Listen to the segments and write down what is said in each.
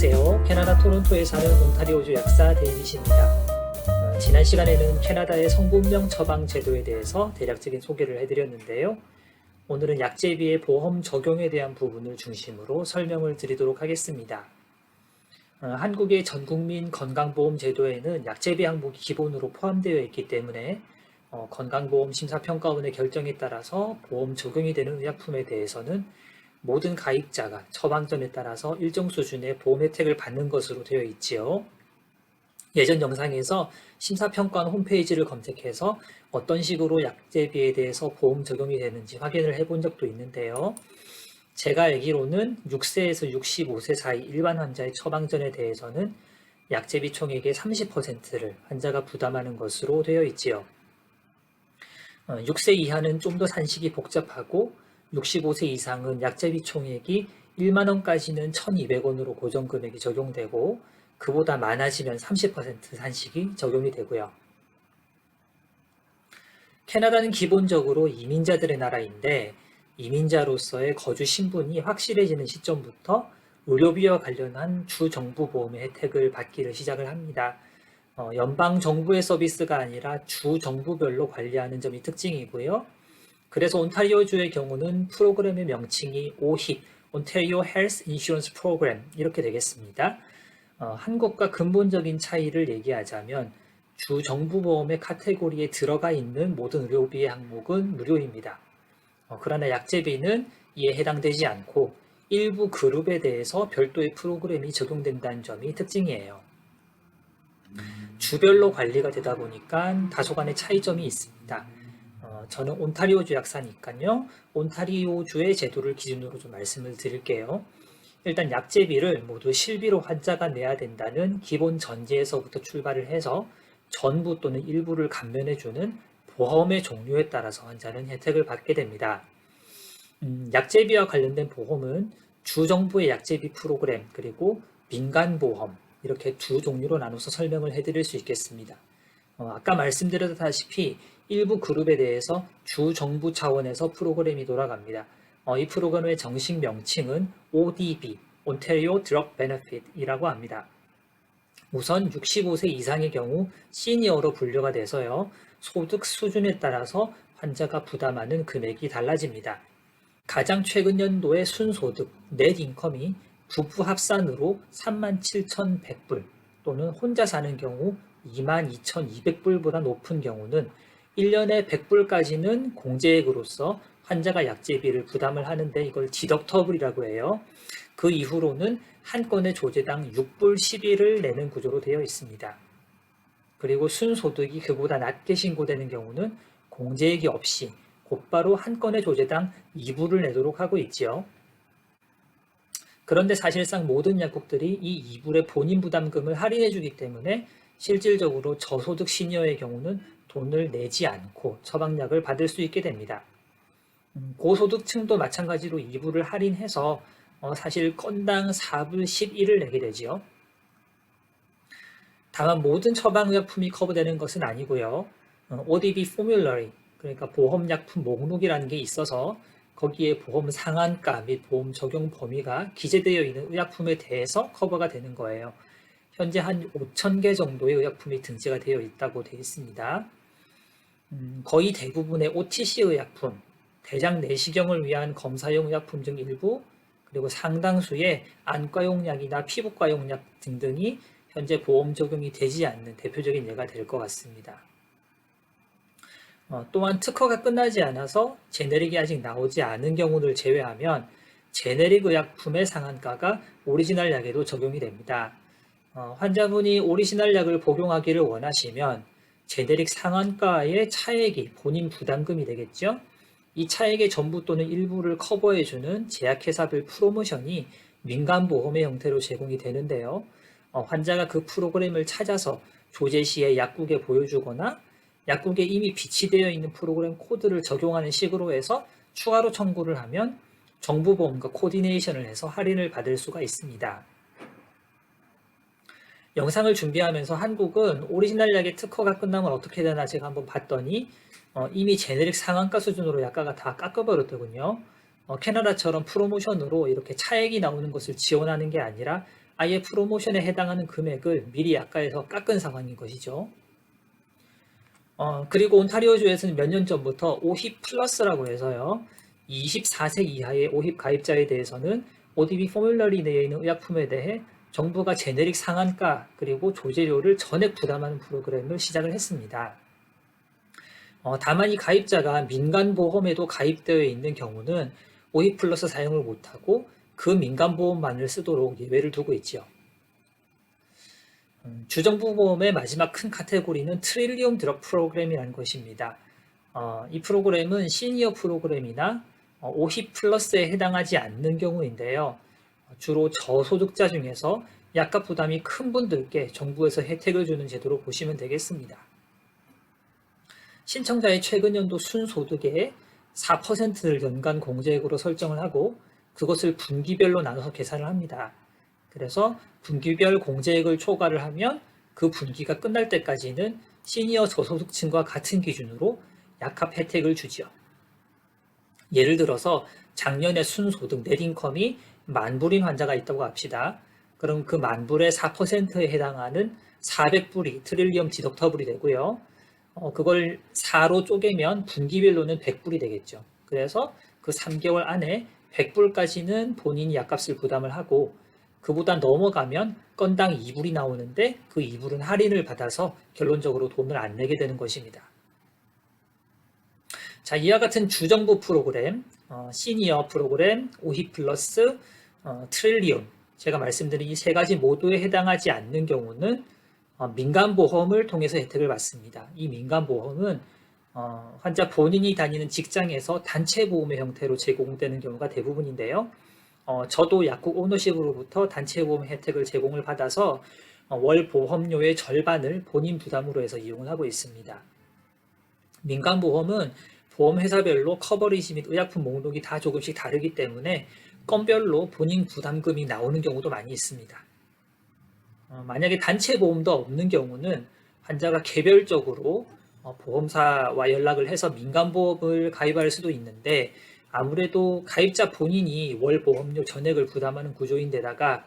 안녕하세요. 캐나다 토론토에 사는 온타리오주 약사 데이빗입니다. 지난 시간에는 캐나다의 성분명 처방 제도에 대해서 대략적인 소개를 해드렸는데요. 오늘은 약제비의 보험 적용에 대한 부분을 중심으로 설명을 드리도록 하겠습니다. 한국의 전국민 건강보험 제도에는 약제비 항목이 기본으로 포함되어 있기 때문에 건강보험 심사평가원의 결정에 따라서 보험 적용이 되는 의약품에 대해서는 모든 가입자가 처방전에 따라서 일정 수준의 보험 혜택을 받는 것으로 되어 있지요. 예전 영상에서 심사평가원 홈페이지를 검색해서 어떤 식으로 약제비에 대해서 보험 적용이 되는지 확인을 해본 적도 있는데요. 제가 알기로는 6세에서 65세 사이 일반 환자의 처방전에 대해서는 약제비 총액의 30%를 환자가 부담하는 것으로 되어 있지요. 6세 이하는 좀 더 산식이 복잡하고 65세 이상은 약제비 총액이 1만 원까지는 1,200원으로 고정금액이 적용되고 그보다 많아지면 30% 산식이 적용이 되고요. 캐나다는 기본적으로 이민자들의 나라인데 이민자로서의 거주 신분이 확실해지는 시점부터 의료비와 관련한 주정부 보험의 혜택을 받기를 시작을 합니다. 연방 정부의 서비스가 아니라 주 정부별로 관리하는 점이 특징이고요. 그래서 온타리오주의 경우는 프로그램의 명칭이 OHIP, Ontario Health Insurance Program 이렇게 되겠습니다. 한국과 근본적인 차이를 얘기하자면 주 정부보험의 카테고리에 들어가 있는 모든 의료비의 항목은 무료입니다. 그러나 약제비는 이에 해당되지 않고 일부 그룹에 대해서 별도의 프로그램이 적용된다는 점이 특징이에요. 주별로 관리가 되다 보니까 다소간의 차이점이 있습니다. 저는 온타리오주 약사니까요. 온타리오주의 제도를 기준으로 좀 말씀을 드릴게요. 일단 약제비를 모두 실비로 환자가 내야 된다는 기본 전제에서부터 출발을 해서 전부 또는 일부를 감면해주는 보험의 종류에 따라서 환자는 혜택을 받게 됩니다. 약제비와 관련된 보험은 주정부의 약제비 프로그램 그리고 민간보험 이렇게 두 종류로 나눠서 설명을 해드릴 수 있겠습니다. 아까 말씀드렸다시피 일부 그룹에 대해서 주정부 차원에서 프로그램이 돌아갑니다. 이 프로그램의 정식 명칭은 ODB, Ontario Drug Benefit 이라고 합니다. 우선 65세 이상의 경우 시니어로 분류가 돼서요. 소득 수준에 따라서 환자가 부담하는 금액이 달라집니다. 가장 최근 연도의 순소득, 넷 인컴이 부부 합산으로 37,100불 또는 혼자 사는 경우 22,200불보다 높은 경우는 1년에 100불까지는 공제액으로서 환자가 약제비를 부담을 하는데 이걸 디덕터블이라고 해요. 그 이후로는 한 건의 조제당 6불 10일을 내는 구조로 되어 있습니다. 그리고 순소득이 그보다 낮게 신고되는 경우는 공제액이 없이 곧바로 한 건의 조제당 2불을 내도록 하고 있지요. 그런데 사실상 모든 약국들이 이 2불의 본인 부담금을 할인해 주기 때문에 실질적으로 저소득 시니어의 경우는 돈을 내지 않고 처방약을 받을 수 있게 됩니다. 고소득층도 마찬가지로 2불을 할인해서 사실 건당 4불 11을 내게 되지요. 다만 모든 처방의약품이 커버되는 것은 아니고요. ODB Formulary, 그러니까 보험약품 목록이라는 게 있어서 거기에 보험 상한가 및 보험 적용 범위가 기재되어 있는 의약품에 대해서 커버가 되는 거예요. 현재 한 5,000개 정도의 의약품이 등재가 되어 있다고 되어 있습니다. 거의 대부분의 OTC 의약품, 대장 내시경을 위한 검사용 의약품 중 일부, 그리고 상당수의 안과용 약이나 피부과용 약 등등이 현재 보험 적용이 되지 않는 대표적인 예가 될 것 같습니다. 또한 특허가 끝나지 않아서 제네릭이 아직 나오지 않은 경우를 제외하면 제네릭 의약품의 상한가가 오리지널 약에도 적용이 됩니다. 환자분이 오리지널 약을 복용하기를 원하시면 제네릭 상한가의 차액이 본인 부담금이 되겠죠. 이 차액의 전부 또는 일부를 커버해주는 제약회사별 프로모션이 민간보험의 형태로 제공이 되는데요. 환자가 그 프로그램을 찾아서 조제 시에 약국에 보여주거나 약국에 이미 비치되어 있는 프로그램 코드를 적용하는 식으로 해서 추가로 청구를 하면 정부보험과 코디네이션을 해서 할인을 받을 수가 있습니다. 영상을 준비하면서 한국은 오리지널 약의 특허가 끝나면 어떻게 되나 제가 한번 봤더니 이미 제네릭 상한가 수준으로 약가가 다 깎아버렸더군요. 캐나다처럼 프로모션으로 이렇게 차액이 나오는 것을 지원하는 게 아니라 아예 프로모션에 해당하는 금액을 미리 약가에서 깎은 상황인 것이죠. 그리고 온타리오주에서는 몇 년 전부터 50 플러스라고 해서요. 24세 이하의 50 가입자에 대해서는 ODB 포뮬러리 내에 있는 의약품에 대해 정부가 제네릭 상한가 그리고 조제료를 전액 부담하는 프로그램을 시작을 했습니다. 다만 이 가입자가 민간보험에도 가입되어 있는 경우는 50 플러스 사용을 못하고 그 민간보험만을 쓰도록 예외를 두고 있죠. 주정부 보험의 마지막 큰 카테고리는 트릴리움 드럭 프로그램이라는 것입니다. 이 프로그램은 시니어 프로그램이나 50 플러스에 해당하지 않는 경우인데요. 주로 저소득자 중에서 약값 부담이 큰 분들께 정부에서 혜택을 주는 제도로 보시면 되겠습니다. 신청자의 최근 연도 순소득의 4%를 연간 공제액으로 설정을 하고 그것을 분기별로 나눠서 계산을 합니다. 그래서 분기별 공제액을 초과를 하면 그 분기가 끝날 때까지는 시니어 저소득층과 같은 기준으로 약값 혜택을 주지요. 예를 들어서 작년에 순소득 넷인컴이 10,000불인 환자가 있다고 합시다. 그럼 그 10,000불의 4%에 해당하는 400불이 트릴리움 디덕터블이 되고요. 그걸 4로 쪼개면 분기별로는 100불이 되겠죠. 그래서 그 3개월 안에 100불까지는 본인이 약값을 부담을 하고 그보다 넘어가면 건당 2불이 나오는데 그 2불은 할인을 받아서 결론적으로 돈을 안 내게 되는 것입니다. 자, 이와 같은 주정부 프로그램, 시니어 프로그램, 50 플러스, 트릴리움, 제가 말씀드린 이 세 가지 모두에 해당하지 않는 경우는 민간보험을 통해서 혜택을 받습니다. 이 민간보험은 환자 본인이 다니는 직장에서 단체보험의 형태로 제공되는 경우가 대부분인데요. 저도 약국 오너십으로부터 단체보험 혜택을 제공을 받아서 월 보험료의 절반을 본인 부담으로 해서 이용을 하고 있습니다. 민간보험은 보험회사별로 커버리지 및 의약품 목록이 다 조금씩 다르기 때문에 건별로 본인 부담금이 나오는 경우도 많이 있습니다. 만약에 단체보험도 없는 경우는 환자가 개별적으로 보험사와 연락을 해서 민간보험을 가입할 수도 있는데 아무래도 가입자 본인이 월 보험료 전액을 부담하는 구조인데다가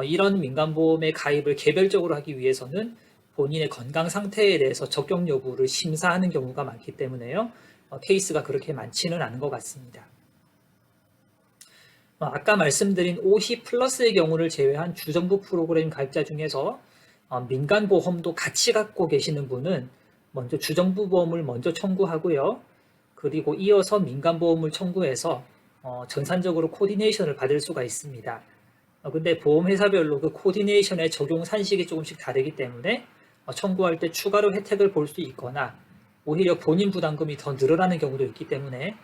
이런 민간보험의 가입을 개별적으로 하기 위해서는 본인의 건강 상태에 대해서 적격 여부를 심사하는 경우가 많기 때문에요. 케이스가 그렇게 많지는 않은 것 같습니다. 아까 말씀드린 50 플러스의 경우를 제외한 주정부 프로그램 가입자 중에서 민간보험도 같이 갖고 계시는 분은 먼저 주정부 보험을 먼저 청구하고요. 그리고 이어서 민간보험을 청구해서 전산적으로 코디네이션을 받을 수가 있습니다. 근데 보험회사별로 그 코디네이션의 적용 산식이 조금씩 다르기 때문에 청구할 때 추가로 혜택을 볼 수 있거나 오히려 본인 부담금이 더 늘어나는 경우도 있기 때문에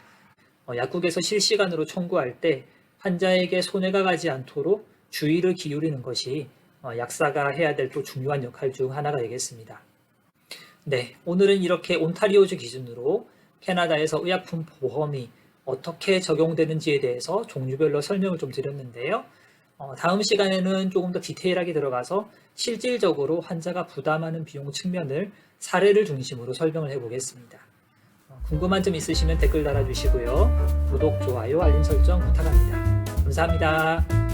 약국에서 실시간으로 청구할 때 환자에게 손해가 가지 않도록 주의를 기울이는 것이 약사가 해야 될 또 중요한 역할 중 하나가 되겠습니다. 네, 오늘은 이렇게 온타리오주 기준으로 캐나다에서 의약품 보험이 어떻게 적용되는지에 대해서 종류별로 설명을 좀 드렸는데요. 다음 시간에는 조금 더 디테일하게 들어가서 실질적으로 환자가 부담하는 비용 측면을 사례를 중심으로 설명을 해보겠습니다. 궁금한 점 있으시면 댓글 달아주시고요. 구독, 좋아요, 알림 설정 부탁합니다. 감사합니다.